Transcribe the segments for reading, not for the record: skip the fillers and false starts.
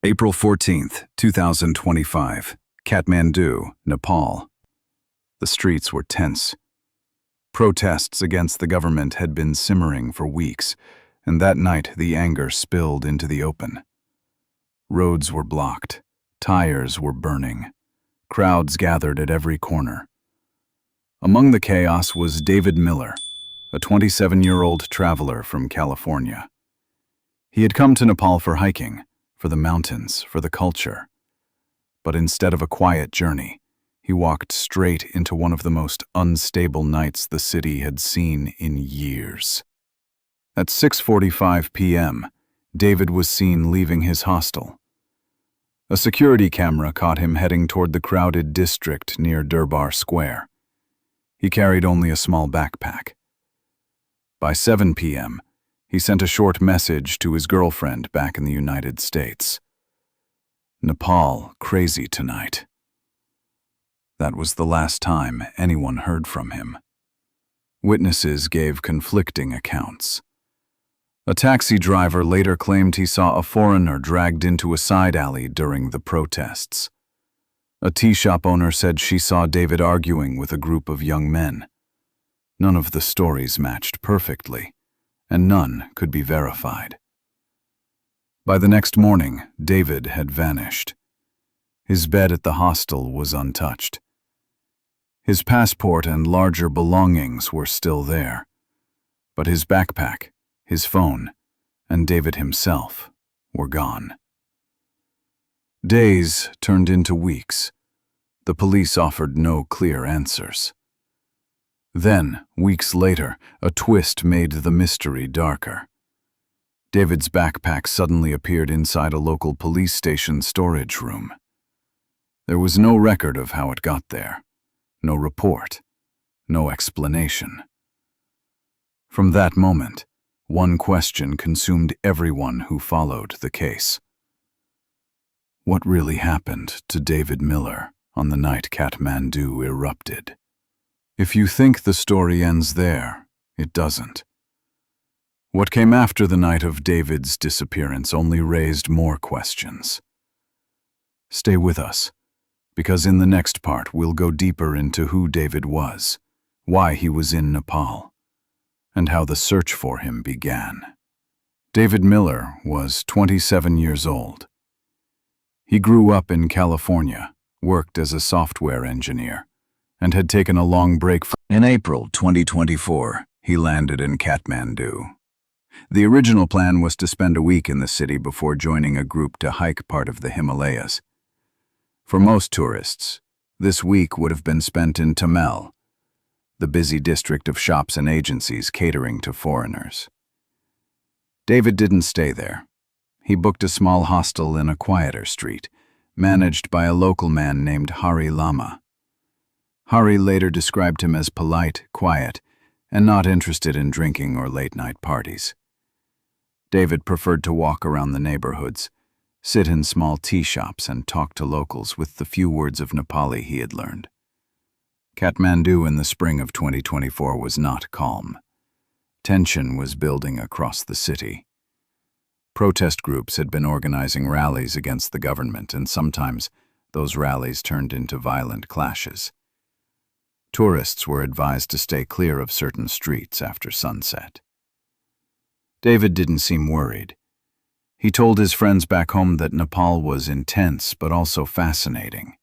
April 14th, 2025, Kathmandu, Nepal. The streets were tense. Protests against the government had been simmering for weeks, and that night the anger spilled into the open. Roads were blocked, tires were burning, crowds gathered at every corner. Among the chaos was David Miller, a 27-year-old traveler from California. He had come to Nepal for hiking, for the mountains, for the culture. But instead of a quiet journey, he walked straight into one of the most unstable nights the city had seen in years. At 6:45 p.m., David was seen leaving his hostel. A security camera caught him heading toward the crowded district near Durbar Square. He carried only a small backpack. By 7 p.m., he sent a short message to his girlfriend back in the United States. Nepal crazy tonight. That was the last time anyone heard from him. Witnesses gave conflicting accounts. A taxi driver later claimed he saw a foreigner dragged into a side alley during the protests. A tea shop owner said she saw David arguing with a group of young men. None of the stories matched perfectly, and none could be verified. By the next morning, David had vanished. His bed at the hostel was untouched. His passport and larger belongings were still there, but his backpack, his phone, and David himself were gone. Days turned into weeks. The police offered no clear answers. Then, weeks later, a twist made the mystery darker. David's backpack suddenly appeared inside a local police station storage room. There was no record of how it got there, no report, no explanation. From that moment, one question consumed everyone who followed the case. What really happened to David Miller on the night Kathmandu erupted? If you think the story ends there, it doesn't. What came after the night of David's disappearance only raised more questions. Stay with us, because in the next part we'll go deeper into who David was, why he was in Nepal, and how the search for him began. David Miller was 27 years old. He grew up in California, worked as a software engineer, and had taken a long break. In April 2024, he landed in Kathmandu. The original plan was to spend a week in the city before joining a group to hike part of the Himalayas. For most tourists, this week would have been spent in Tamil, the busy district of shops and agencies catering to foreigners. David didn't stay there. He booked a small hostel in a quieter street, managed by a local man named Hari Lama. Hari later described him as polite, quiet, and not interested in drinking or late-night parties. David preferred to walk around the neighborhoods, sit in small tea shops, and talk to locals with the few words of Nepali he had learned. Kathmandu in the spring of 2024 was not calm. Tension was building across the city. Protest groups had been organizing rallies against the government, and sometimes those rallies turned into violent clashes. Tourists were advised to stay clear of certain streets after sunset. David didn't seem worried. He told his friends back home that Nepal was intense but also fascinating.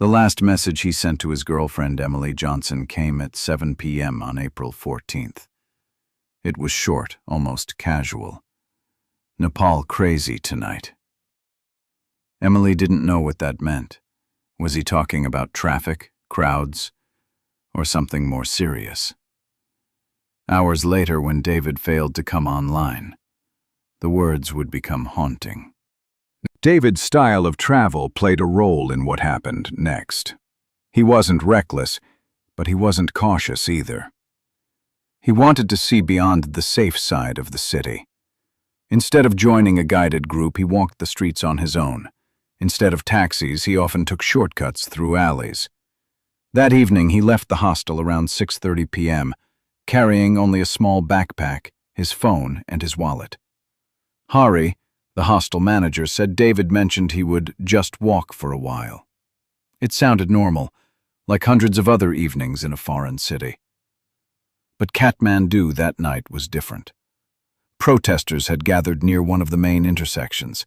The last message he sent to his girlfriend Emily Johnson came at 7 p.m. on April 14th. It was short, almost casual. Nepal crazy tonight. Emily didn't know what that meant. Was he talking about traffic, crowds, or something more serious? Hours later, when David failed to come online, the words would become haunting. David's style of travel played a role in what happened next. He wasn't reckless, but he wasn't cautious either. He wanted to see beyond the safe side of the city. Instead of joining a guided group, he walked the streets on his own. Instead of taxis, he often took shortcuts through alleys. That evening, he left the hostel around 6:30 p.m., carrying only a small backpack, his phone, and his wallet. Hari, The hostel manager said David mentioned he would just walk for a while. It sounded normal, like hundreds of other evenings in a foreign city. But Kathmandu that night was different. Protesters had gathered near one of the main intersections.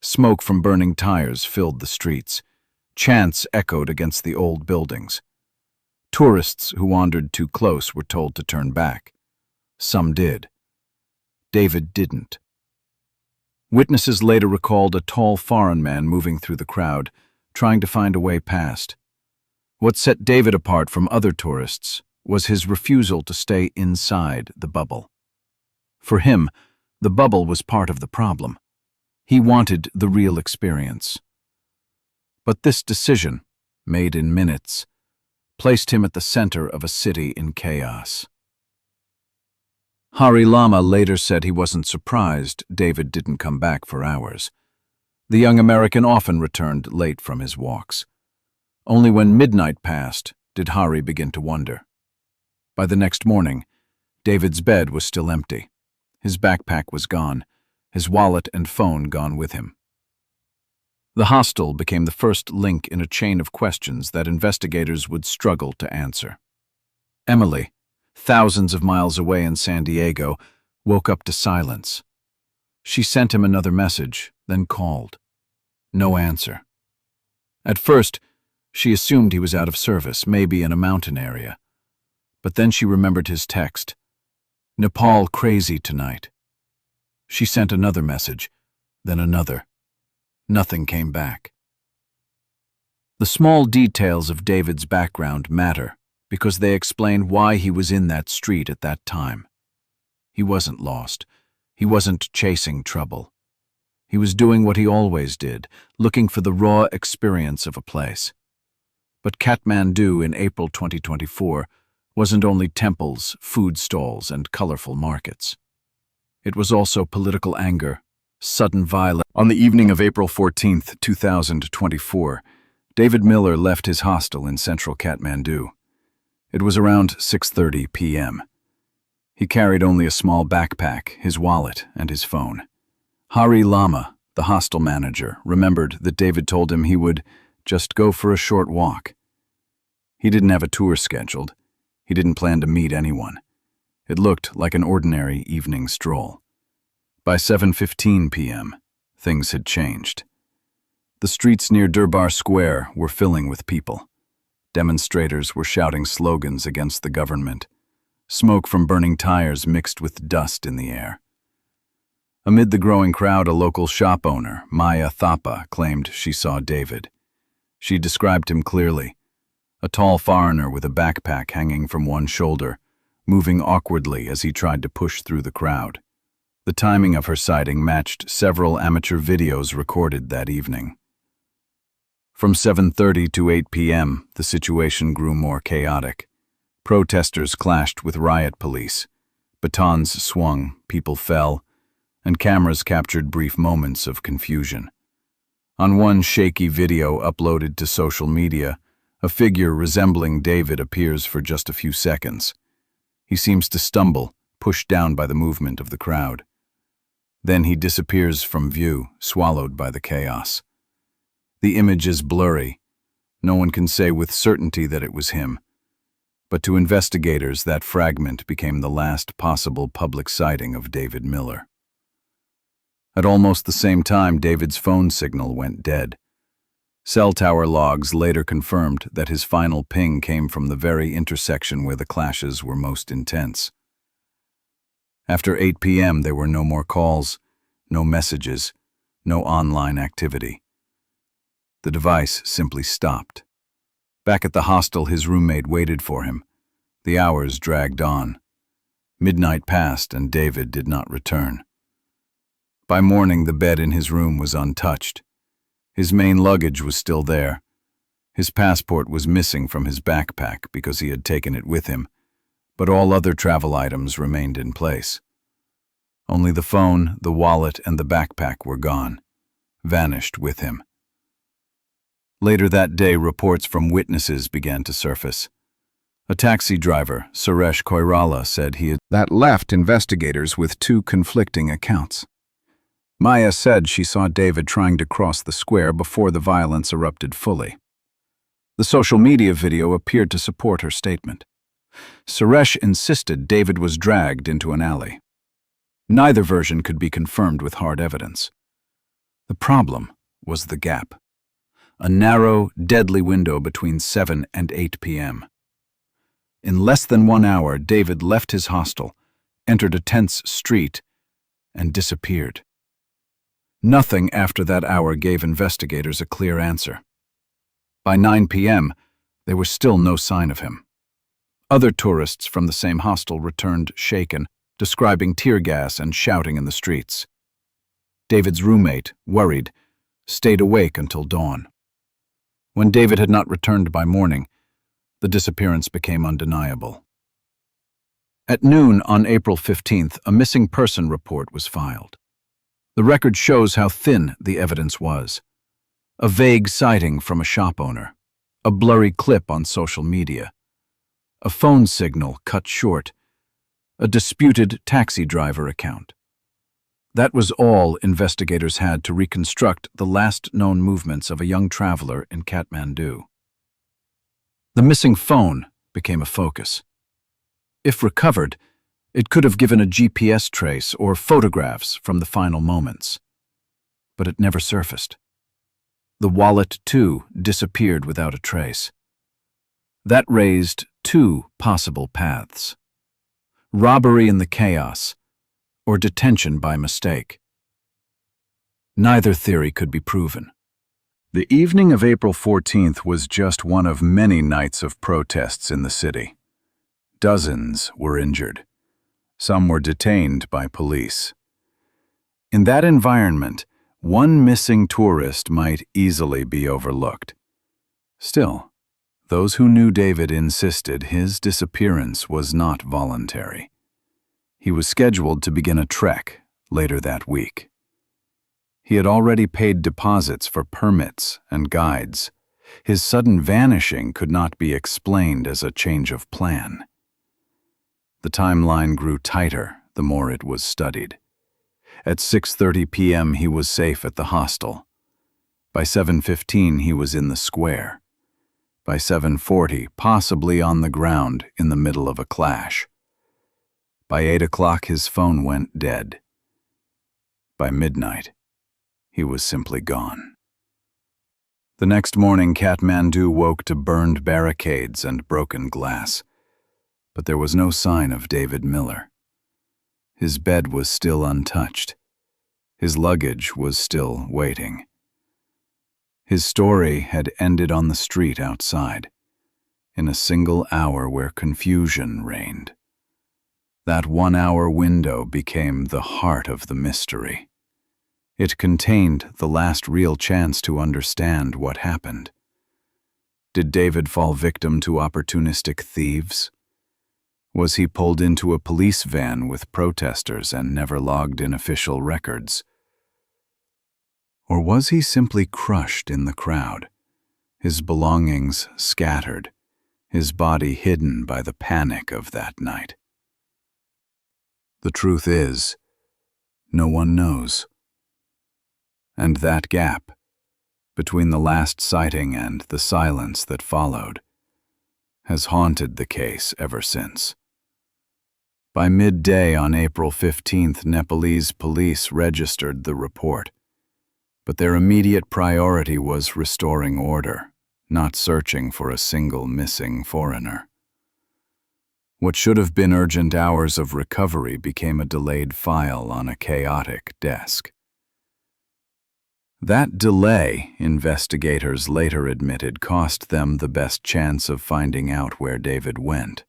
Smoke from burning tires filled the streets. Chants echoed against the old buildings. Tourists who wandered too close were told to turn back. Some did. David didn't. Witnesses later recalled a tall foreign man moving through the crowd, trying to find a way past. What set David apart from other tourists was his refusal to stay inside the bubble. For him, the bubble was part of the problem. He wanted the real experience. But this decision, made in minutes, placed him at the center of a city in chaos. Hari Lama later said he wasn't surprised David didn't come back for hours. The young American often returned late from his walks. Only when midnight passed did Hari begin to wonder. By the next morning, David's bed was still empty. His backpack was gone, his wallet and phone gone with him. The hostel became the first link in a chain of questions that investigators would struggle to answer. Emily, thousands of miles away in San Diego, woke up to silence. She sent him another message, then called. No answer. At first, she assumed he was out of service, maybe in a mountain area. But then she remembered his text. Nepal crazy tonight. She sent another message, then another. Nothing came back. The small details of David's background matter because they explain why he was in that street at that time. He wasn't lost. He wasn't chasing trouble. He was doing what he always did, looking for the raw experience of a place. But Kathmandu in April 2024 wasn't only temples, food stalls, and colorful markets. It was also political anger, sudden violence. On the evening of April 14, 2024, David Miller left his hostel in central Kathmandu. It was around 6:30 p.m. He carried only a small backpack, his wallet, and his phone. Hari Lama, the hostel manager, remembered that David told him he would just go for a short walk. He didn't have a tour scheduled. He didn't plan to meet anyone. It looked like an ordinary evening stroll. By 7:15 p.m., things had changed. The streets near Durbar Square were filling with people. Demonstrators were shouting slogans against the government. Smoke from burning tires mixed with dust in the air. Amid the growing crowd, a local shop owner, Maya Thapa, claimed she saw David. She described him clearly. A tall foreigner with a backpack hanging from one shoulder, moving awkwardly as he tried to push through the crowd. The timing of her sighting matched several amateur videos recorded that evening. From 7:30 to 8 p.m., the situation grew more chaotic. Protesters clashed with riot police. Batons swung, people fell, and cameras captured brief moments of confusion. On one shaky video uploaded to social media, a figure resembling David appears for just a few seconds. He seems to stumble, pushed down by the movement of the crowd. Then he disappears from view, swallowed by the chaos. The image is blurry. No one can say with certainty that it was him. But to investigators, that fragment became the last possible public sighting of David Miller. At almost the same time, David's phone signal went dead. Cell tower logs later confirmed that his final ping came from the very intersection where the clashes were most intense. After 8 p.m., there were no more calls, no messages, no online activity. The device simply stopped. Back at the hostel, his roommate waited for him. The hours dragged on. Midnight passed and David did not return. By morning, the bed in his room was untouched. His main luggage was still there. His passport was missing from his backpack because he had taken it with him, but all other travel items remained in place. Only the phone, the wallet, and the backpack were gone, vanished with him. Later that day, reports from witnesses began to surface. A taxi driver, Suresh Koirala, said that left investigators with two conflicting accounts. Maya said she saw David trying to cross the square before the violence erupted fully. The social media video appeared to support her statement. Suresh insisted David was dragged into an alley. Neither version could be confirmed with hard evidence. The problem was the gap. A narrow, deadly window between 7 and 8 p.m. In less than 1 hour, David left his hostel, entered a tense street, and disappeared. Nothing after that hour gave investigators a clear answer. By 9 p.m., there was still no sign of him. Other tourists from the same hostel returned shaken, describing tear gas and shouting in the streets. David's roommate, worried, stayed awake until dawn. When David had not returned by morning, the disappearance became undeniable. At noon on April 15th, a missing person report was filed. The record shows how thin the evidence was. A vague sighting from a shop owner, a blurry clip on social media, a phone signal cut short, a disputed taxi driver account. That was all investigators had to reconstruct the last known movements of a young traveler in Kathmandu. The missing phone became a focus. If recovered, it could have given a GPS trace or photographs from the final moments. But it never surfaced. The wallet, too, disappeared without a trace. That raised two possible paths: robbery in the chaos, or detention by mistake. Neither theory could be proven. The evening of April 14th was just one of many nights of protests in the city. Dozens were injured. Some were detained by police. In that environment, one missing tourist might easily be overlooked. Still, those who knew David insisted his disappearance was not voluntary. He was scheduled to begin a trek later that week. He had already paid deposits for permits and guides. His sudden vanishing could not be explained as a change of plan. The timeline grew tighter the more it was studied. At 6:30 p.m. he was safe at the hostel. By 7:15 he was in the square. By 7:40 possibly on the ground in the middle of a clash. By 8 o'clock his phone went dead. By midnight, he was simply gone. The next morning, Kathmandu woke to burned barricades and broken glass. But there was no sign of David Miller. His bed was still untouched. His luggage was still waiting. His story had ended on the street outside, in a single hour where confusion reigned. That 1-hour window became the heart of the mystery. It contained the last real chance to understand what happened. Did David fall victim to opportunistic thieves? Was he pulled into a police van with protesters and never logged in official records? Or was he simply crushed in the crowd, his belongings scattered, his body hidden by the panic of that night? The truth is, no one knows. And that gap, between the last sighting and the silence that followed, has haunted the case ever since. By midday on April 15th, Nepalese police registered the report, but their immediate priority was restoring order, not searching for a single missing foreigner. What should have been urgent hours of recovery became a delayed file on a chaotic desk. That delay, investigators later admitted, cost them the best chance of finding out where David went.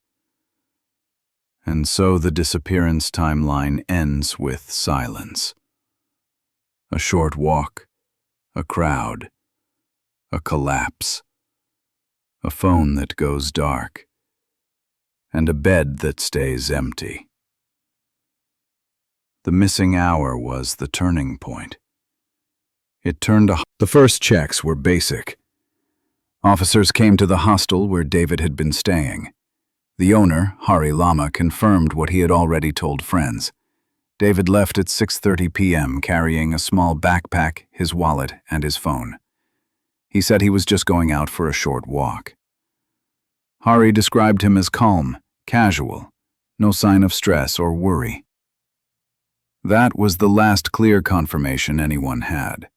And so the disappearance timeline ends with silence. A short walk, a crowd, a collapse, a phone that goes dark, and a bed that stays empty. The missing hour was the turning point. It turned the first checks were basic. Officers came to the hostel where David had been staying. The owner, Hari Lama, confirmed what he had already told friends. David left at 6:30 p.m. carrying a small backpack, his wallet, and his phone. He said he was just going out for a short walk. Hari described him as calm, casual, no sign of stress or worry. That was the last clear confirmation anyone had.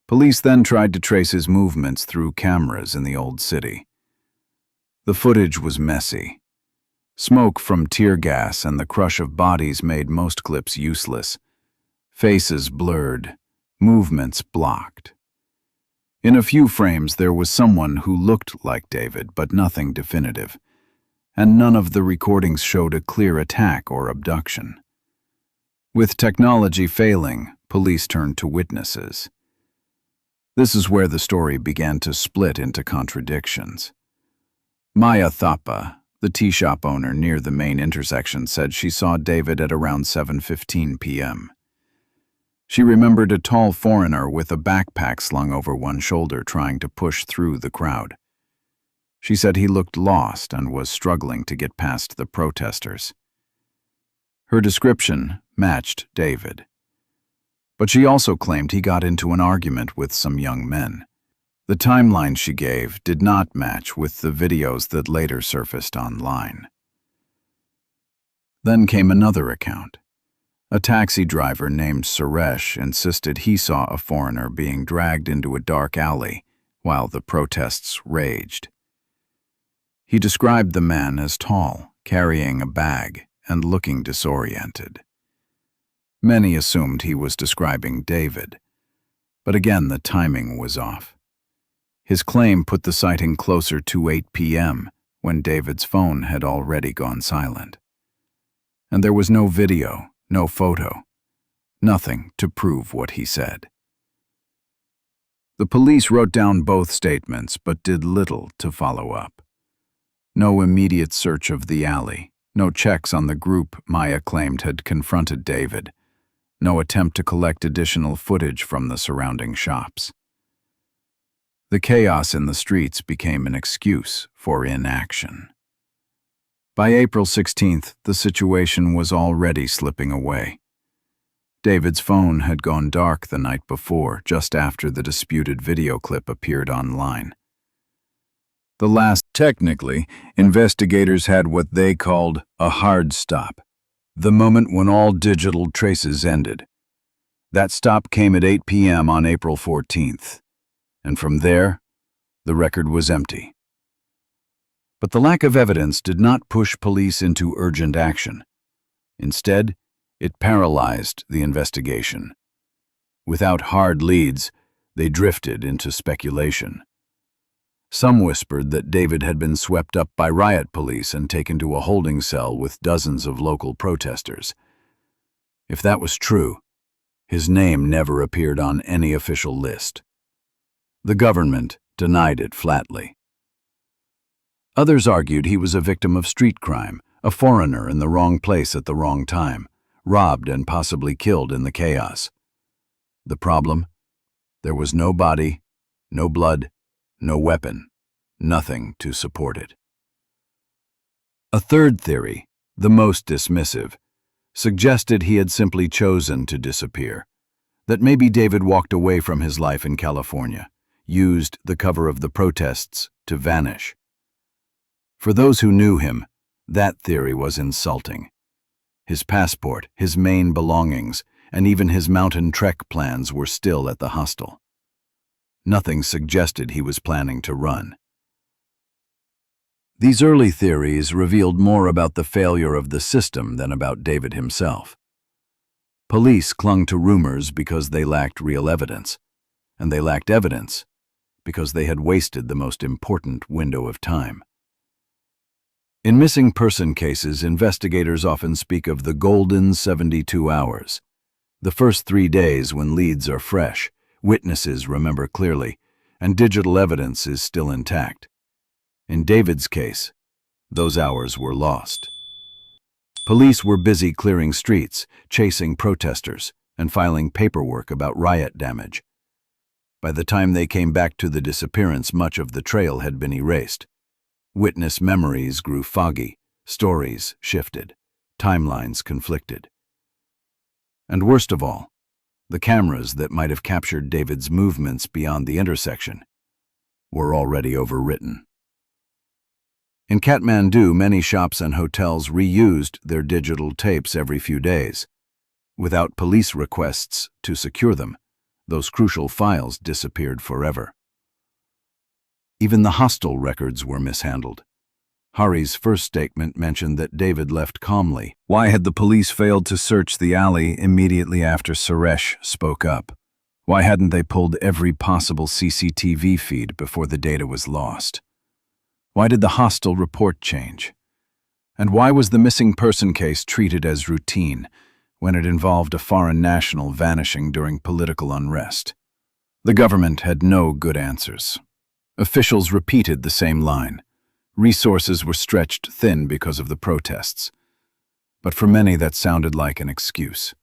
Police then tried to trace his movements through cameras in the old city. The footage was messy. Smoke from tear gas and the crush of bodies made most clips useless. Faces blurred, movements blocked. In a few frames there was someone who looked like David, but nothing definitive, and none of the recordings showed a clear attack or abduction. With technology failing, police turned to witnesses. This is where the story began to split into contradictions. Maya Thapa, the tea shop owner near the main intersection, said she saw David at around 7:15 p.m. She remembered a tall foreigner with a backpack slung over one shoulder trying to push through the crowd. She said he looked lost and was struggling to get past the protesters. Her description matched David. But she also claimed he got into an argument with some young men. The timeline she gave did not match with the videos that later surfaced online. Then came another account. A taxi driver named Suresh insisted he saw a foreigner being dragged into a dark alley while the protests raged. He described the man as tall, carrying a bag, and looking disoriented. Many assumed he was describing David, but again the timing was off. His claim put the sighting closer to 8 p.m. when David's phone had already gone silent. And there was no video, no photo, nothing to prove what he said. The police wrote down both statements but did little to follow up. No immediate search of the alley, no checks on the group Maya claimed had confronted David, no attempt to collect additional footage from the surrounding shops. The chaos in the streets became an excuse for inaction. By April 16th, the situation was already slipping away. David's phone had gone dark the night before, just after the disputed video clip appeared online. Technically, investigators had what they called a hard stop, the moment when all digital traces ended. That stop came at 8 p.m. on April 14th, and from there, the record was empty. But the lack of evidence did not push police into urgent action. Instead, it paralyzed the investigation. Without hard leads, they drifted into speculation. Some whispered that David had been swept up by riot police and taken to a holding cell with dozens of local protesters. If that was true, his name never appeared on any official list. The government denied it flatly. Others argued he was a victim of street crime, a foreigner in the wrong place at the wrong time, robbed and possibly killed in the chaos. The problem? There was no body, no blood, no weapon, nothing to support it. A third theory, the most dismissive, suggested he had simply chosen to disappear, that maybe David walked away from his life in California, used the cover of the protests to vanish. For those who knew him, that theory was insulting. His passport, his main belongings, and even his mountain trek plans were still at the hostel. Nothing suggested he was planning to run. These early theories revealed more about the failure of the system than about David himself. Police clung to rumors because they lacked real evidence, and they lacked evidence because they had wasted the most important window of time. In missing person cases, investigators often speak of the golden 72 hours, the first 3 days when leads are fresh, witnesses remember clearly, and digital evidence is still intact. In David's case, those hours were lost. Police were busy clearing streets, chasing protesters, and filing paperwork about riot damage. By the time they came back to the disappearance, much of the trail had been erased. Witness memories grew foggy, stories shifted, timelines conflicted. And worst of all, the cameras that might have captured David's movements beyond the intersection were already overwritten. In Kathmandu, many shops and hotels reused their digital tapes every few days. Without police requests to secure them, those crucial files disappeared forever. Even the hostel records were mishandled. Hari's first statement mentioned that David left calmly. Why had the police failed to search the alley immediately after Suresh spoke up? Why hadn't they pulled every possible CCTV feed before the data was lost? Why did the hostel report change? And why was the missing person case treated as routine when it involved a foreign national vanishing during political unrest? The government had no good answers. Officials repeated the same line. Resources were stretched thin because of the protests. But for many, that sounded like an excuse.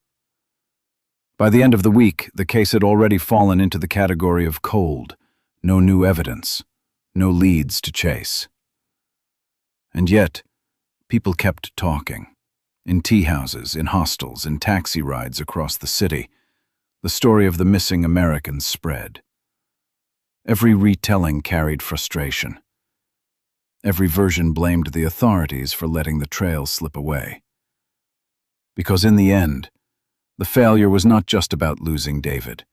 By the end of the week, the case had already fallen into the category of cold, no new evidence, no leads to chase. And yet, people kept talking. In tea houses, in hostels, in taxi rides across the city, the story of the missing Americans spread. Every retelling carried frustration. Every version blamed the authorities for letting the trail slip away. Because in the end, the failure was not just about losing David.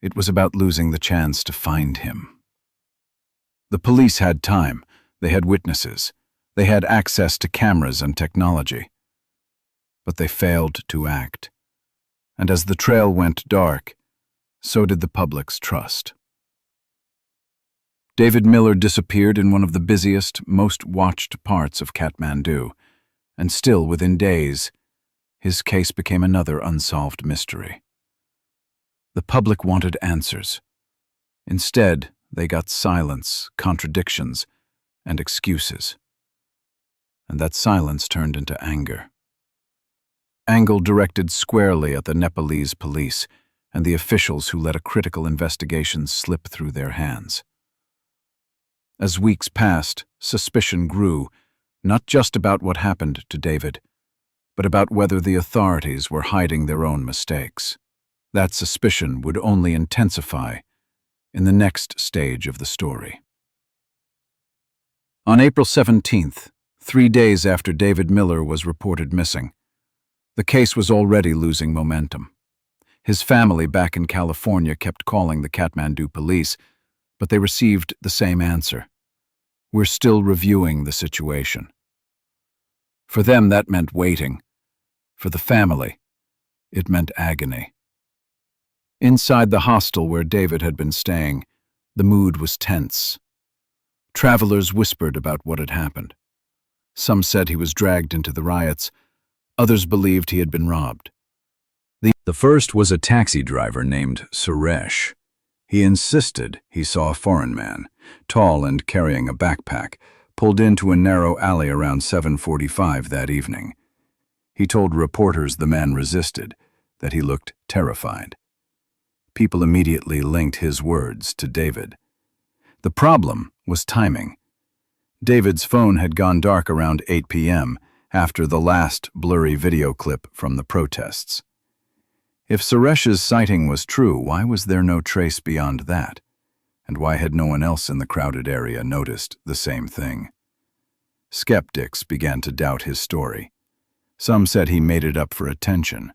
It was about losing the chance to find him. The police had time, they had witnesses, they had access to cameras and technology. But they failed to act. And as the trail went dark, so did the public's trust. David Miller disappeared in one of the busiest, most watched parts of Kathmandu, and still within days, his case became another unsolved mystery. The public wanted answers. Instead, they got silence, contradictions, and excuses. And that silence turned into anger. Anger directed squarely at the Nepalese police and the officials who let a critical investigation slip through their hands. As weeks passed, suspicion grew, not just about what happened to David, but about whether the authorities were hiding their own mistakes. That suspicion would only intensify in the next stage of the story. On April 17th, 3 days after David Miller was reported missing, the case was already losing momentum. His family back in California kept calling the Kathmandu police, but they received the same answer. We're still reviewing the situation. For them, that meant waiting. For the family, it meant agony. Inside the hostel where David had been staying, the mood was tense. Travelers whispered about what had happened. Some said he was dragged into the riots. Others believed he had been robbed. The first was a taxi driver named Suresh. He insisted he saw a foreign man, tall and carrying a backpack, pulled into a narrow alley around 7:45 that evening. He told reporters the man resisted, that he looked terrified. People immediately linked his words to David. The problem was timing. David's phone had gone dark around 8 p.m. after the last blurry video clip from the protests. If Suresh's sighting was true, why was there no trace beyond that? And why had no one else in the crowded area noticed the same thing? Skeptics began to doubt his story. Some said he made it up for attention.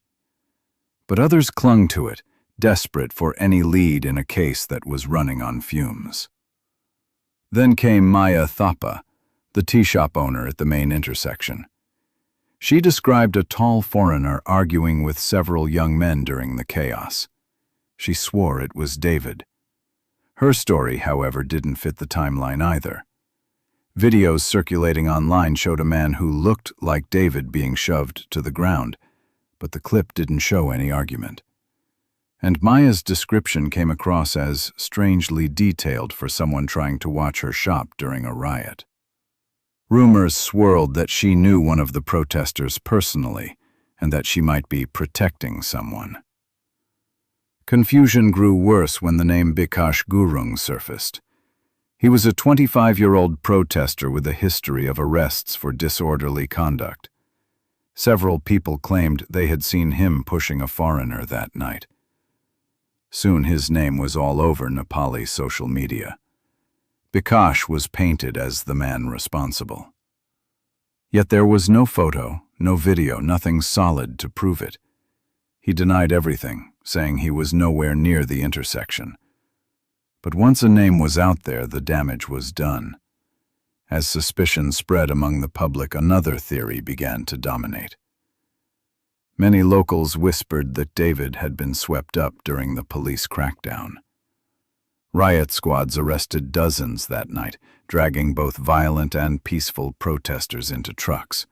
But others clung to it, desperate for any lead in a case that was running on fumes. Then came Maya Thapa, the tea shop owner at the main intersection. She described a tall foreigner arguing with several young men during the chaos. She swore it was David. Her story, however, didn't fit the timeline either. Videos circulating online showed a man who looked like David being shoved to the ground, but the clip didn't show any argument. And Maya's description came across as strangely detailed for someone trying to watch her shop during a riot. Rumors swirled that she knew one of the protesters personally, and that she might be protecting someone. Confusion grew worse when the name Bikash Gurung surfaced. He was a 25-year-old protester with a history of arrests for disorderly conduct. Several people claimed they had seen him pushing a foreigner that night. Soon his name was all over Nepali social media. Bikash was painted as the man responsible. Yet there was no photo, no video, nothing solid to prove it. He denied everything, saying he was nowhere near the intersection. But once a name was out there, the damage was done. As suspicion spread among the public, another theory began to dominate. Many locals whispered that David had been swept up during the police crackdown. Riot squads arrested dozens that night, dragging both violent and peaceful protesters into trucks.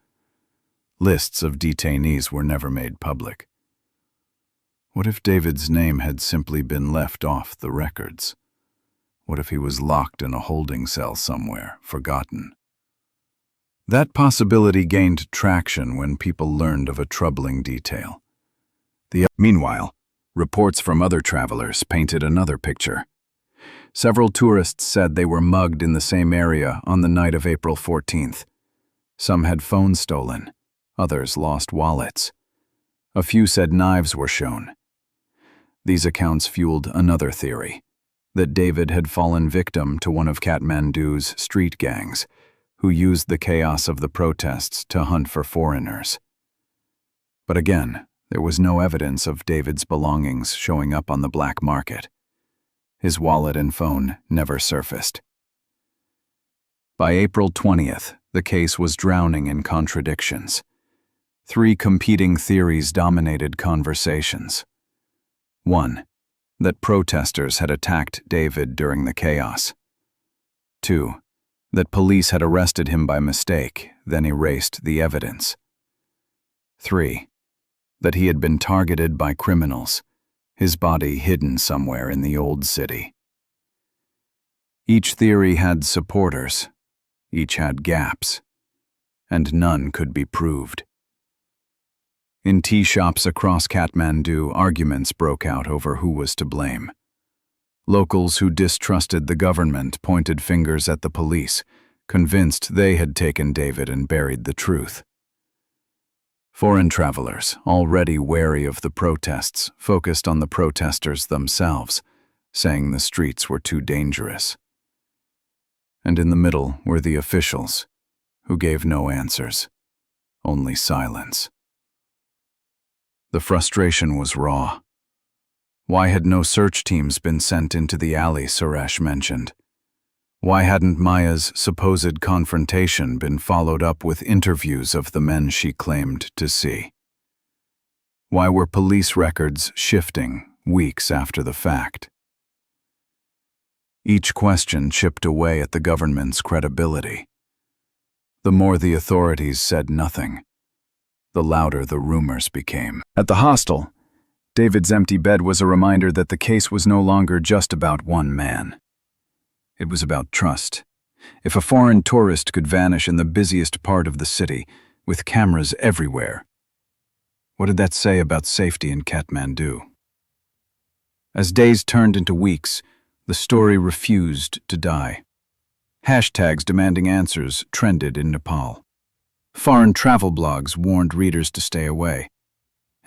Lists of detainees were never made public. What if David's name had simply been left off the records? What if he was locked in a holding cell somewhere, forgotten? That possibility gained traction when people learned of a troubling detail. Meanwhile, reports from other travelers painted another picture. Several tourists said they were mugged in the same area on the night of April 14th. Some had phones stolen, others lost wallets. A few said knives were shown. These accounts fueled another theory, that David had fallen victim to one of Kathmandu's street gangs, who used the chaos of the protests to hunt for foreigners. But again, there was no evidence of David's belongings showing up on the black market. His wallet and phone never surfaced. By April 20th, the case was drowning in contradictions. 3 competing theories dominated conversations. 1. That protesters had attacked David during the chaos. 2. That police had arrested him by mistake, then erased the evidence. 3. That he had been targeted by criminals, his body hidden somewhere in the old city. Each theory had supporters, each had gaps, and none could be proved. In tea shops across Kathmandu, arguments broke out over who was to blame. Locals who distrusted the government pointed fingers at the police, convinced they had taken David and buried the truth. Foreign travelers, already wary of the protests, focused on the protesters themselves, saying the streets were too dangerous. And in the middle were the officials, who gave no answers, only silence. The frustration was raw. Why had no search teams been sent into the alley Suresh mentioned? Why hadn't Maya's supposed confrontation been followed up with interviews of the men she claimed to see? Why were police records shifting weeks after the fact? Each question chipped away at the government's credibility. The more the authorities said nothing, the louder the rumors became. At the hostel, David's empty bed was a reminder that the case was no longer just about one man. It was about trust. If a foreign tourist could vanish in the busiest part of the city, with cameras everywhere, what did that say about safety in Kathmandu? As days turned into weeks, the story refused to die. Hashtags demanding answers trended in Nepal. Foreign travel blogs warned readers to stay away,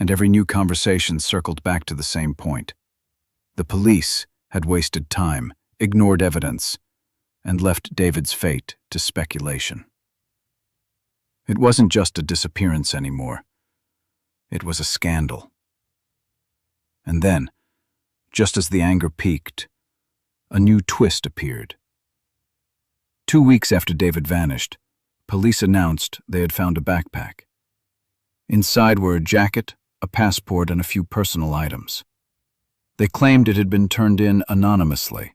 and every new conversation circled back to the same point. The police had wasted time, ignored evidence, and left David's fate to speculation. It wasn't just a disappearance anymore. It was a scandal. And then, just as the anger peaked, a new twist appeared. 2 weeks after David vanished, police announced they had found a backpack. Inside were a jacket, a passport, and a few personal items. They claimed it had been turned in anonymously.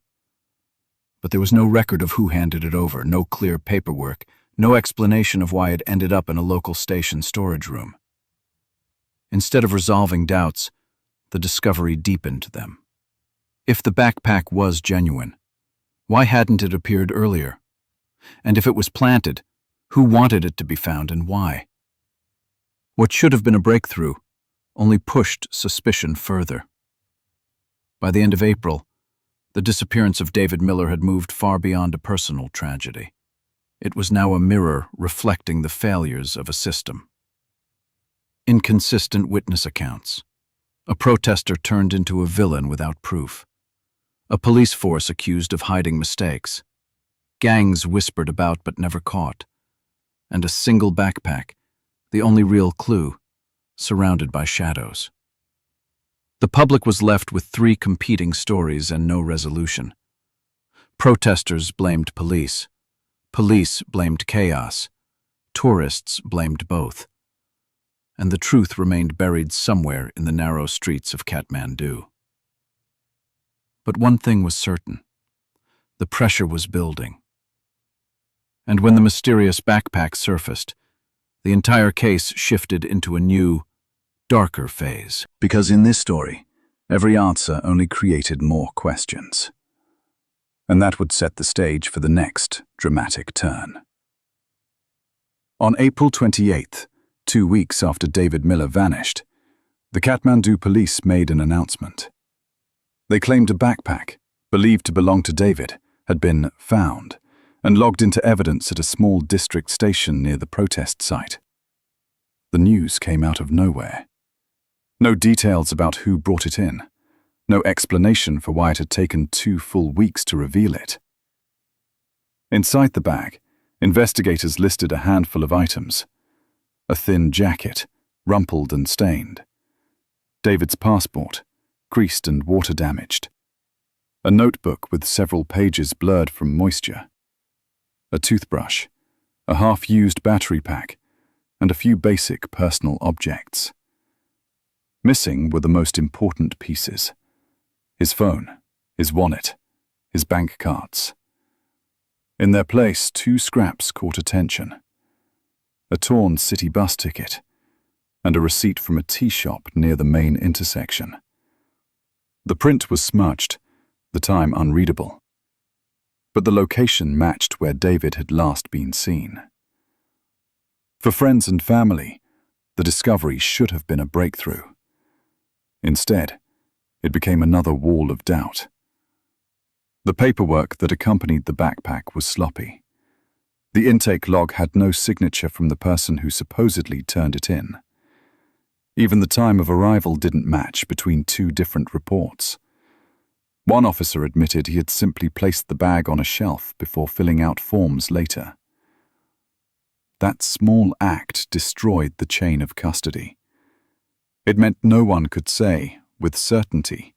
But there was no record of who handed it over, no clear paperwork, no explanation of why it ended up in a local station storage room. Instead of resolving doubts, the discovery deepened them. If the backpack was genuine, why hadn't it appeared earlier? And if it was planted, who wanted it to be found and why? What should have been a breakthrough only pushed suspicion further. By the end of April, the disappearance of David Miller had moved far beyond a personal tragedy. It was now a mirror reflecting the failures of a system. Inconsistent witness accounts. A protester turned into a villain without proof. A police force accused of hiding mistakes. Gangs whispered about but never caught. And a single backpack, the only real clue, surrounded by shadows. The public was left with three competing stories and no resolution. Protesters blamed police. Police blamed chaos. Tourists blamed both. And the truth remained buried somewhere in the narrow streets of Kathmandu. But one thing was certain. The pressure was building. And when the mysterious backpack surfaced, the entire case shifted into a new, darker phase. Because in this story, every answer only created more questions. And that would set the stage for the next dramatic turn. On April 28th, 2 weeks after David Miller vanished, the Kathmandu police made an announcement. They claimed a backpack, believed to belong to David, had been found and logged into evidence at a small district station near the protest site. The news came out of nowhere. No details about who brought it in. No explanation for why it had taken 2 full weeks to reveal it. Inside the bag, investigators listed a handful of items. A thin jacket, rumpled and stained. David's passport, creased and water-damaged. A notebook with several pages blurred from moisture. A toothbrush, a half-used battery pack, and a few basic personal objects. Missing were the most important pieces. His phone, his wallet, his bank cards. In their place, 2 scraps caught attention. A torn city bus ticket, and a receipt from a tea shop near the main intersection. The print was smudged, the time unreadable. But the location matched where David had last been seen. For friends and family, the discovery should have been a breakthrough. Instead, it became another wall of doubt. The paperwork that accompanied the backpack was sloppy. The intake log had no signature from the person who supposedly turned it in. Even the time of arrival didn't match between 2 different reports. One officer admitted he had simply placed the bag on a shelf before filling out forms later. That small act destroyed the chain of custody. It meant no one could say, with certainty,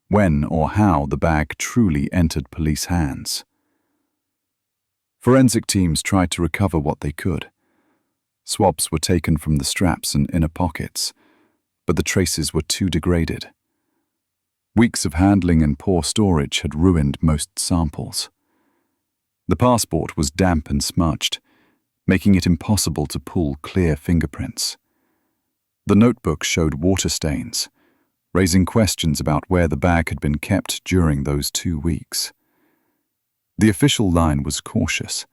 when or how the bag truly entered police hands. Forensic teams tried to recover what they could. Swabs were taken from the straps and inner pockets, but the traces were too degraded. Weeks of handling and poor storage had ruined most samples. The passport was damp and smudged, making it impossible to pull clear fingerprints. The notebook showed water stains, raising questions about where the bag had been kept during those 2 weeks. The official line was cautious.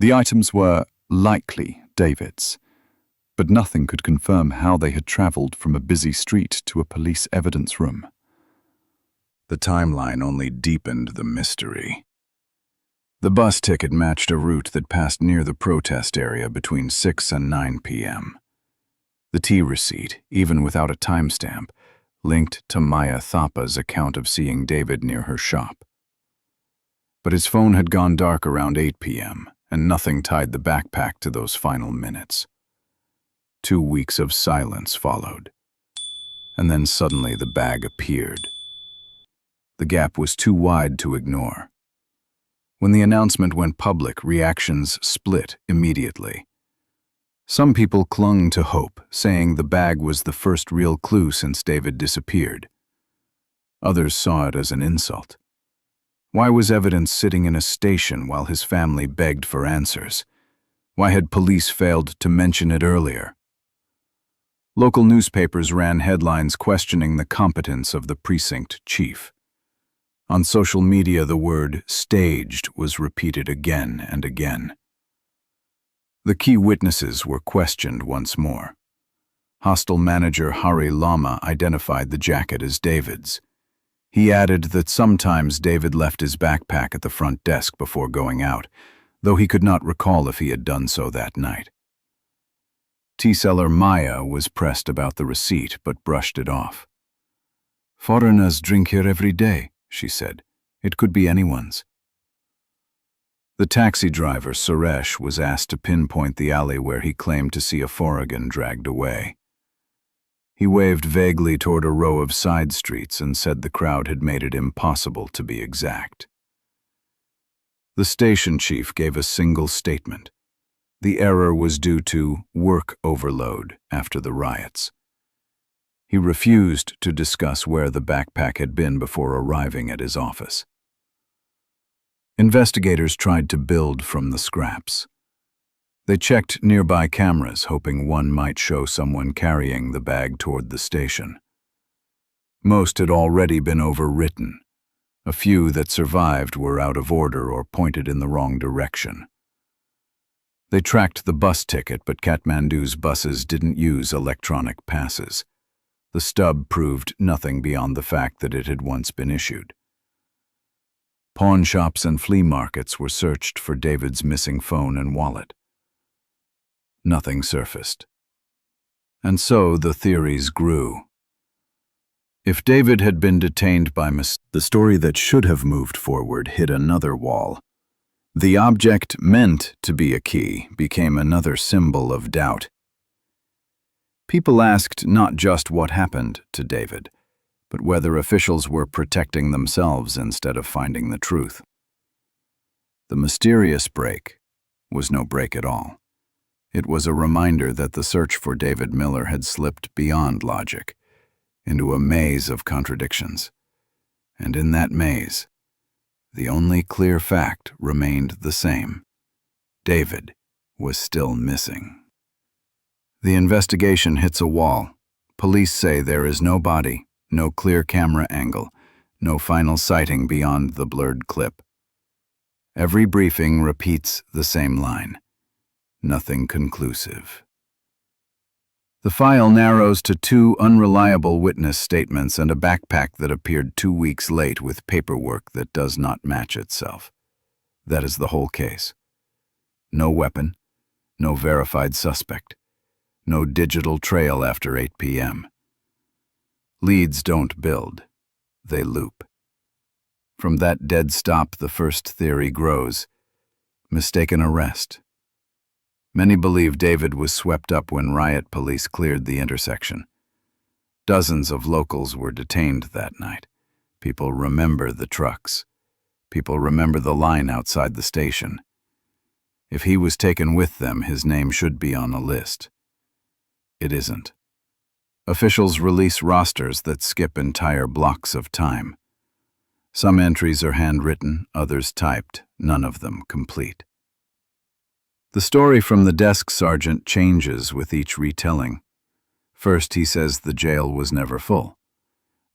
The items were likely David's, but nothing could confirm how they had traveled from a busy street to a police evidence room. The timeline only deepened the mystery. The bus ticket matched a route that passed near the protest area between 6 and 9 p.m. The tea receipt, even without a timestamp, linked to Maya Thapa's account of seeing David near her shop. But his phone had gone dark around 8 p.m., and nothing tied the backpack to those final minutes. 2 weeks of silence followed, and then suddenly the bag appeared. The gap was too wide to ignore. When the announcement went public, reactions split immediately. Some people clung to hope, saying the bag was the first real clue since David disappeared. Others saw it as an insult. Why was evidence sitting in a station while his family begged for answers? Why had police failed to mention it earlier? Local newspapers ran headlines questioning the competence of the precinct chief. On social media, the word "staged" was repeated again and again. The key witnesses were questioned once more. Hostel manager Hari Lama identified the jacket as David's. He added that sometimes David left his backpack at the front desk before going out, though he could not recall if he had done so that night. Tea seller Maya was pressed about the receipt but brushed it off. "Foreigners drink here every day," she said. "It could be anyone's." The taxi driver, Suresh, was asked to pinpoint the alley where he claimed to see a foreign dragged away. He waved vaguely toward a row of side streets and said the crowd had made it impossible to be exact. The station chief gave a single statement. The error was due to work overload after the riots. He refused to discuss where the backpack had been before arriving at his office. Investigators tried to build from the scraps. They checked nearby cameras, hoping one might show someone carrying the bag toward the station. Most had already been overwritten. A few that survived were out of order or pointed in the wrong direction. They tracked the bus ticket, but Kathmandu's buses didn't use electronic passes. The stub proved nothing beyond the fact that it had once been issued. Pawn shops and flea markets were searched for David's missing phone and wallet. Nothing surfaced. And so the theories grew. If David had been detained by the story that should have moved forward hit another wall. The object meant to be a key became another symbol of doubt. People asked not just what happened to David, but whether officials were protecting themselves instead of finding the truth. The mysterious break was no break at all. It was a reminder that the search for David Miller had slipped beyond logic, into a maze of contradictions. And in that maze, the only clear fact remained the same. David was still missing. The investigation hits a wall. Police say there is no body, no clear camera angle, no final sighting beyond the blurred clip. Every briefing repeats the same line. Nothing conclusive. The file narrows to 2 unreliable witness statements and a backpack that appeared 2 weeks late with paperwork that does not match itself. That is the whole case. No weapon, no verified suspect, no digital trail after 8 p.m. Leads don't build, they loop. From that dead stop, the first theory grows: mistaken arrest. Many believe David was swept up when riot police cleared the intersection. Dozens of locals were detained that night. People remember the trucks. People remember the line outside the station. If he was taken with them, his name should be on a list. It isn't. Officials release rosters that skip entire blocks of time. Some entries are handwritten, others typed, none of them complete. The story from the desk sergeant changes with each retelling. First, he says the jail was never full.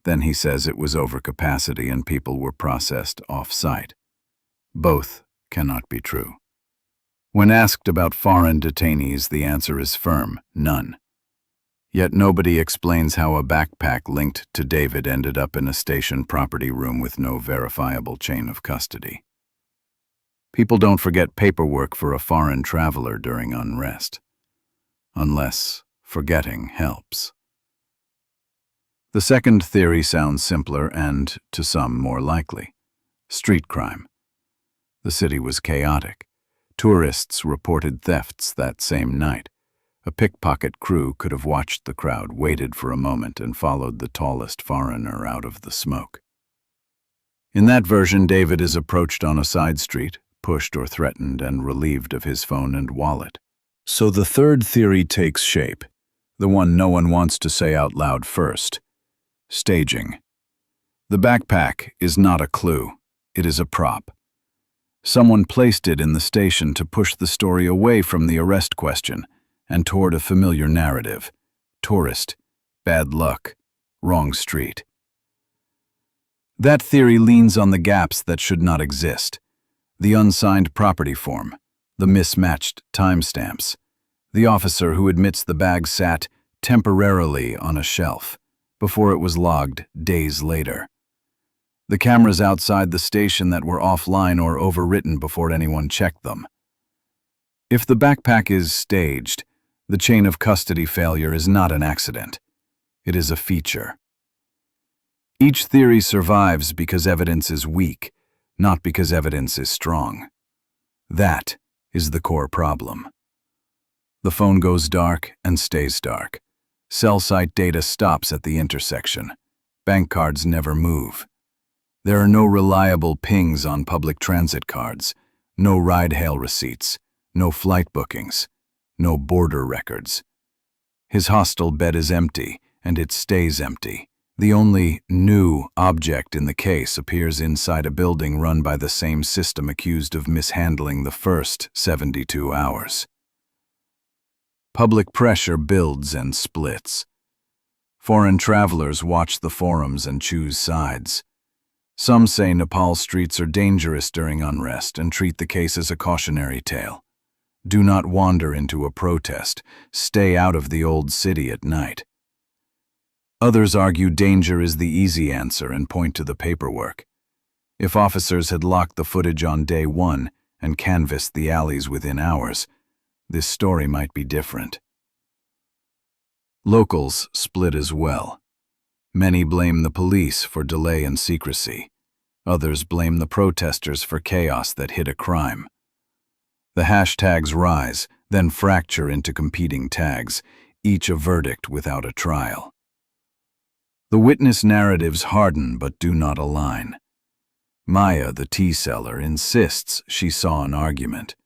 Then he says it was over capacity and people were processed off-site. Both cannot be true. When asked about foreign detainees, the answer is firm: none. Yet nobody explains how a backpack linked to David ended up in a station property room with no verifiable chain of custody. People don't forget paperwork for a foreign traveler during unrest, unless forgetting helps. The second theory sounds simpler and, to some, more likely. Street crime. The city was chaotic. Tourists reported thefts that same night. A pickpocket crew could have watched the crowd, waited for a moment, and followed the tallest foreigner out of the smoke. In that version, David is approached on a side street, pushed or threatened, and relieved of his phone and wallet. So the third theory takes shape, the one no one wants to say out loud first: staging. The backpack is not a clue, it is a prop. Someone placed it in the station to push the story away from the arrest question and toward a familiar narrative: tourist, bad luck, wrong street. That theory leans on the gaps that should not exist. The unsigned property form, the mismatched timestamps, the officer who admits the bag sat temporarily on a shelf before it was logged days later. The cameras outside the station that were offline or overwritten before anyone checked them. If the backpack is staged, The chain of custody failure is not an accident. It is a feature. Each theory survives because evidence is weak, not because evidence is strong. That is the core problem. The phone goes dark and stays dark. Cell site data stops at the intersection. Bank cards never move. There are no reliable pings on public transit cards, no ride-hail receipts, no flight bookings, no border records. His hostel bed is empty, and it stays empty. The only new object in the case appears inside a building run by the same system accused of mishandling the first 72 hours. Public pressure builds and splits. Foreign travelers watch the forums and choose sides. Some say Nepal streets are dangerous during unrest and treat the case as a cautionary tale. Do not wander into a protest. Stay out of the old city at night. Others argue danger is the easy answer and point to the paperwork. If officers had locked the footage on day one and canvassed the alleys within hours, this story might be different. Locals split as well. Many blame the police for delay and secrecy. Others blame the protesters for chaos that hid a crime. The hashtags rise, then fracture into competing tags, each a verdict without a trial. The witness narratives harden but do not align. Maya, the tea seller, insists she saw an argument.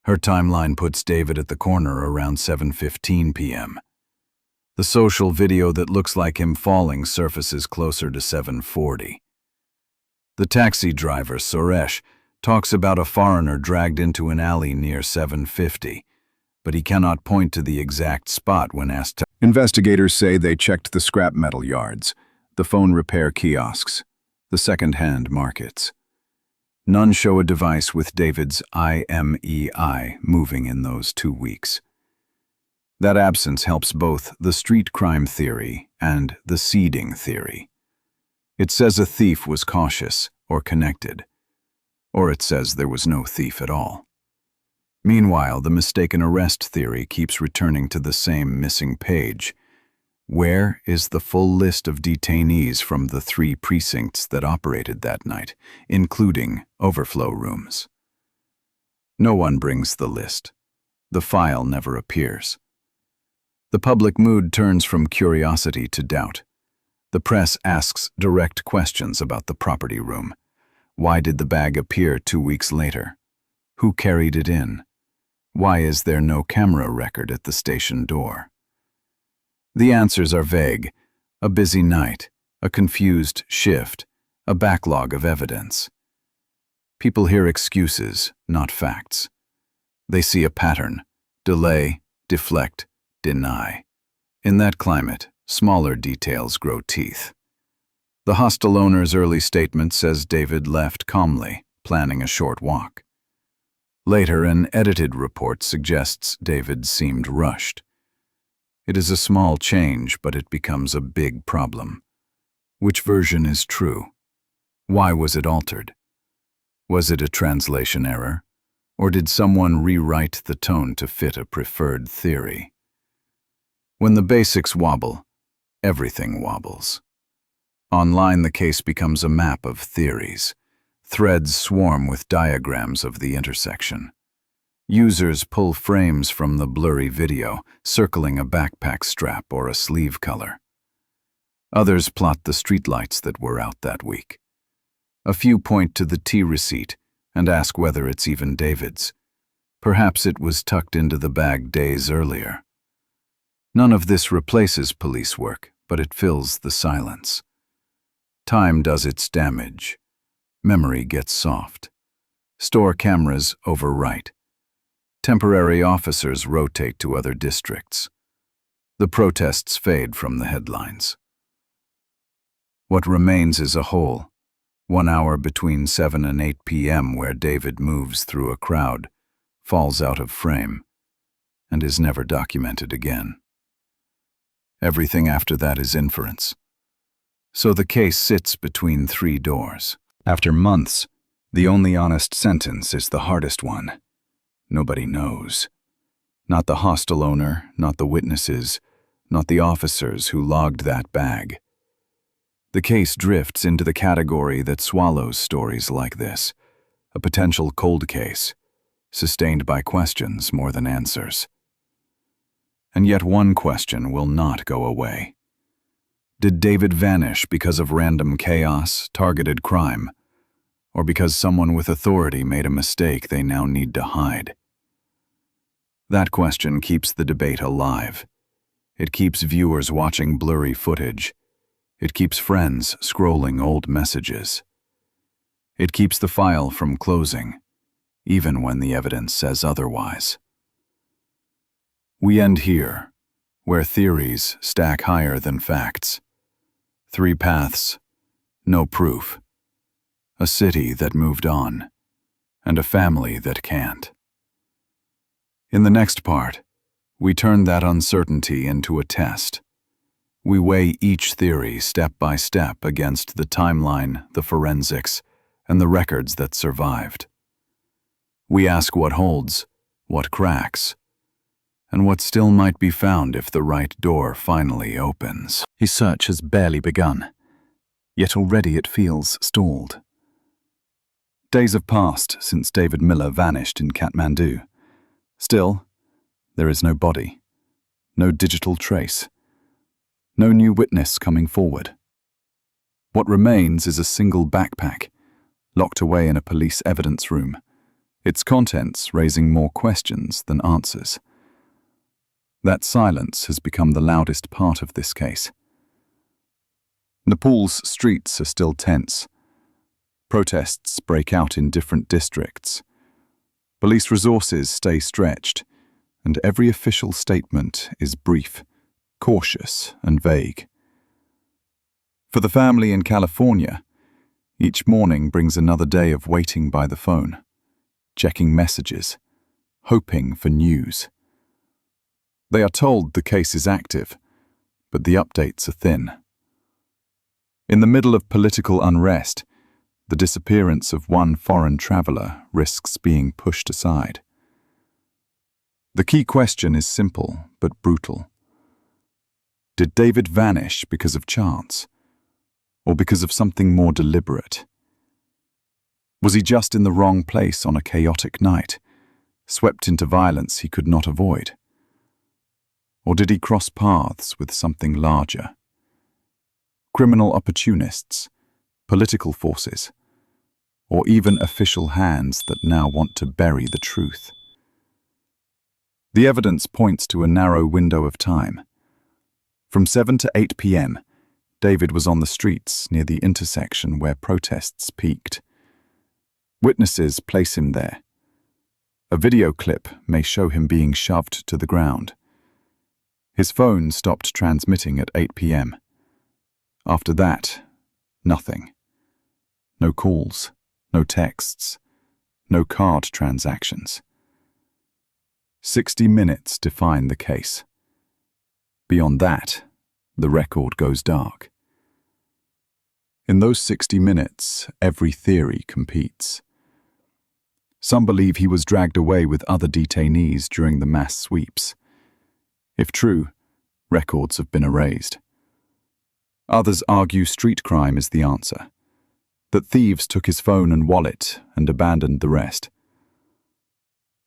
Her timeline puts David at the corner around 7:15 p.m. The social video that looks like him falling surfaces closer to 7:40. The taxi driver, Suresh, talks about a foreigner dragged into an alley near 7:50, but he cannot point to the exact spot when asked to. Investigators say they checked the scrap metal yards, the phone repair kiosks, the second-hand markets. None show a device with David's IMEI moving in those 2 weeks. That absence helps both the street crime theory and the seeding theory. It says a thief was cautious or connected, or it says there was no thief at all. Meanwhile, the mistaken arrest theory keeps returning to the same missing page. Where is the full list of detainees from the 3 precincts that operated that night, including overflow rooms? No one brings the list. The file never appears. The public mood turns from curiosity to doubt. The press asks direct questions about the property room. Why did the bag appear 2 weeks later? Who carried it in? Why is there no camera record at the station door? The answers are vague. A busy night, a confused shift, a backlog of evidence. People hear excuses, not facts. They see a pattern: delay, deflect, deny. In that climate, smaller details grow teeth. The hostel owner's early statement says David left calmly, planning a short walk. Later, an edited report suggests David seemed rushed. It is a small change, but it becomes a big problem. Which version is true? Why was it altered? Was it a translation error? Or did someone rewrite the tone to fit a preferred theory? When the basics wobble, everything wobbles. Online, the case becomes a map of theories. Threads swarm with diagrams of the intersection. Users pull frames from the blurry video, circling a backpack strap or a sleeve color. Others plot the streetlights that were out that week. A few point to the tea receipt and ask whether it's even David's. Perhaps it was tucked into the bag days earlier. None of this replaces police work, but it fills the silence. Time does its damage. Memory gets soft. Store cameras overwrite. Temporary officers rotate to other districts. The protests fade from the headlines. What remains is a hole, 1 hour between 7 and 8 p.m. where David moves through a crowd, falls out of frame, and is never documented again. Everything after that is inference. So the case sits between 3 doors. After months, the only honest sentence is the hardest one. Nobody knows. Not the hostel owner, not the witnesses, not the officers who logged that bag. The case drifts into the category that swallows stories like this, a potential cold case, sustained by questions more than answers. And yet one question will not go away. Did David vanish because of random chaos, targeted crime, or because someone with authority made a mistake they now need to hide? That question keeps the debate alive. It keeps viewers watching blurry footage. It keeps friends scrolling old messages. It keeps the file from closing, even when the evidence says otherwise. We end here, where theories stack higher than facts. 3 paths, no proof. A city that moved on, and a family that can't. In the next part, we turn that uncertainty into a test. We weigh each theory step by step against the timeline, the forensics, and the records that survived. We ask what holds, what cracks, and what still might be found if the right door finally opens. His search has barely begun, yet already it feels stalled. Days have passed since David Miller vanished in Kathmandu. Still, there is no body, no digital trace, no new witness coming forward. What remains is a single backpack, locked away in a police evidence room, its contents raising more questions than answers. That silence has become the loudest part of this case. Nepal's streets are still tense. Protests break out in different districts. Police resources stay stretched, and every official statement is brief, cautious, and vague. For the family in California, each morning brings another day of waiting by the phone, checking messages, hoping for news. They are told the case is active, but the updates are thin. In the middle of political unrest, the disappearance of one foreign traveler risks being pushed aside. The key question is simple but brutal. Did David vanish because of chance, or because of something more deliberate? Was he just in the wrong place on a chaotic night, swept into violence he could not avoid? Or did he cross paths with something larger? Criminal opportunists, political forces, or even official hands that now want to bury the truth? The evidence points to a narrow window of time. From 7 to 8 p.m., David was on the streets near the intersection where protests peaked. Witnesses place him there. A video clip may show him being shoved to the ground. His phone stopped transmitting at 8 p.m. After that, nothing. No calls, no texts, no card transactions. 60 minutes define the case. Beyond that, the record goes dark. In those 60 minutes, every theory competes. Some believe he was dragged away with other detainees during the mass sweeps. If true, records have been erased. Others argue street crime is the answer, that thieves took his phone and wallet and abandoned the rest.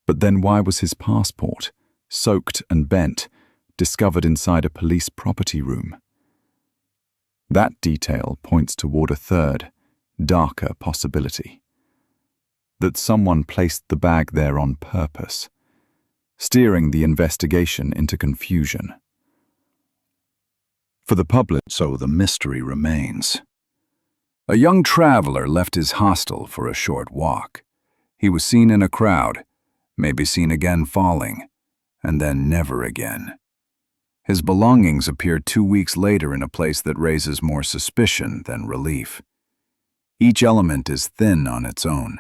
But then why was his passport, soaked and bent, discovered inside a police property room? That detail points toward a third, darker possibility. That someone placed the bag there on purpose, steering the investigation into confusion. For the public, so the mystery remains. A young traveler left his hostel for a short walk. He was seen in a crowd, maybe seen again falling, and then never again. His belongings appeared 2 weeks later in a place that raises more suspicion than relief. Each element is thin on its own.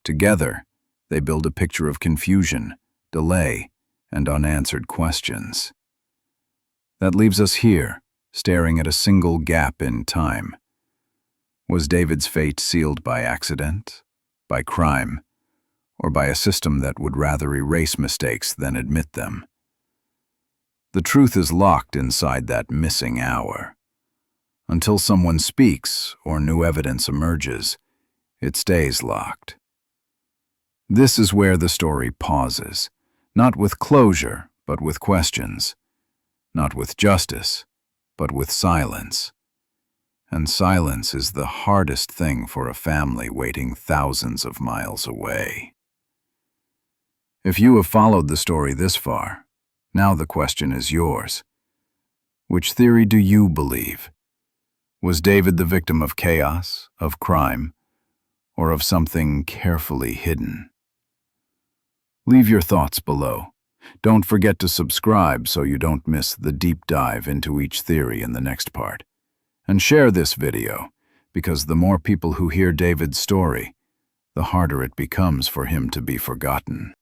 Together, they build a picture of confusion, delay, and unanswered questions. That leaves us here, staring at a single gap in time. Was David's fate sealed by accident, by crime, or by a system that would rather erase mistakes than admit them. The truth is locked inside that missing hour. Until someone speaks or new evidence emerges, it stays locked. This is where the story pauses, not with closure, but with questions, not with justice, but with silence. And silence is the hardest thing for a family waiting thousands of miles away. If you have followed the story this far, now the question is yours. Which theory do you believe? Was David the victim of chaos, of crime, or of something carefully hidden? Leave your thoughts below. Don't forget to subscribe so you don't miss the deep dive into each theory in the next part. And share this video, because the more people who hear David's story, the harder it becomes for him to be forgotten.